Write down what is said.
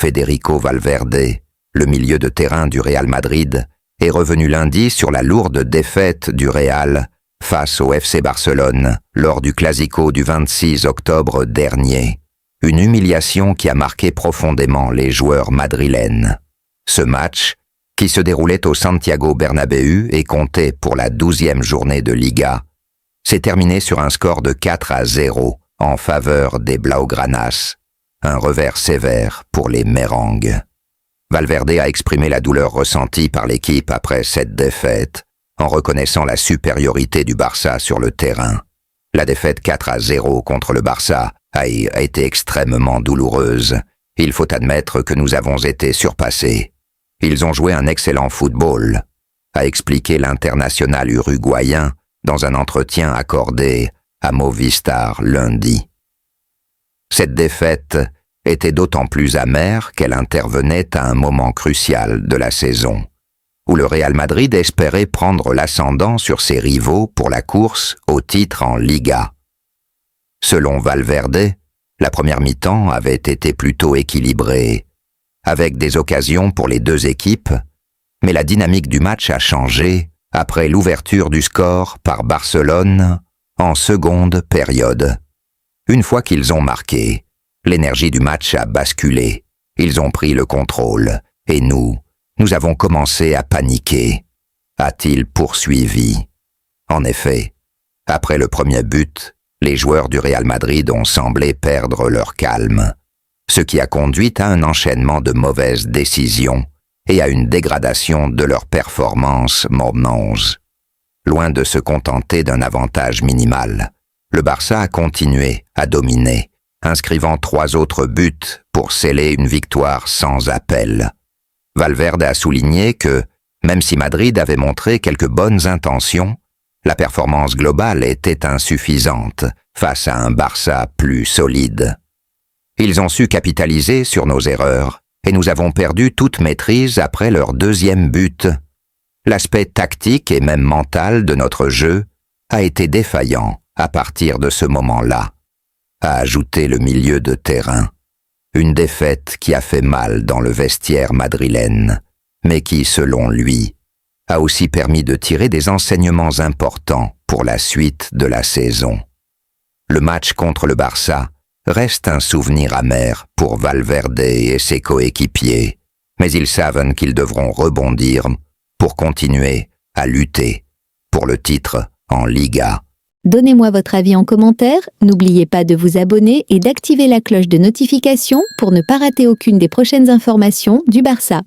Federico Valverde, le milieu de terrain du Real Madrid, est revenu lundi sur la lourde défaite du Real face au FC Barcelone lors du Clasico du 26 octobre dernier. Une humiliation qui a marqué profondément les joueurs madrilènes. Ce match, qui se déroulait au Santiago Bernabéu et comptait pour la 12e journée de Liga, s'est terminé sur un score de 4-0 en faveur des Blaugranas, un revers sévère pour les Merengues. Valverde a exprimé la douleur ressentie par l'équipe après cette défaite, en reconnaissant la supériorité du Barça sur le terrain. La défaite 4-0 contre le Barça a été extrêmement douloureuse. Il faut admettre que nous avons été surpassés. Ils ont joué un excellent football, a expliqué l'international uruguayen dans un entretien accordé à Movistar lundi. Cette défaite était d'autant plus amère qu'elle intervenait à un moment crucial de la saison, où le Real Madrid espérait prendre l'ascendant sur ses rivaux pour la course au titre en Liga. Selon Valverde, la première mi-temps avait été plutôt équilibrée, avec des occasions pour les deux équipes, mais la dynamique du match a changé après l'ouverture du score par Barcelone en seconde période. Une fois qu'ils ont marqué, l'énergie du match a basculé, ils ont pris le contrôle, et nous avons commencé à paniquer, a-t-il poursuivi. En effet, après le premier but, les joueurs du Real Madrid ont semblé perdre leur calme, ce qui a conduit à un enchaînement de mauvaises décisions et à une dégradation de leur performance mornonge. Loin de se contenter d'un avantage minimal, le Barça a continué à dominer, inscrivant 3 autres buts pour sceller une victoire sans appel. Valverde a souligné que, même si Madrid avait montré quelques bonnes intentions, la performance globale était insuffisante face à un Barça plus solide. Ils ont su capitaliser sur nos erreurs et nous avons perdu toute maîtrise après leur deuxième but. L'aspect tactique et même mental de notre jeu a été défaillant à partir de ce moment-là, a ajouté le milieu de terrain. Une défaite qui a fait mal dans le vestiaire madrilène, mais qui, selon lui, a aussi permis de tirer des enseignements importants pour la suite de la saison. Le match contre le Barça reste un souvenir amer pour Valverde et ses coéquipiers, mais ils savent qu'ils devront rebondir pour continuer à lutter pour le titre en Liga. Donnez-moi votre avis en commentaire, n'oubliez pas de vous abonner et d'activer la cloche de notification pour ne pas rater aucune des prochaines informations du Barça.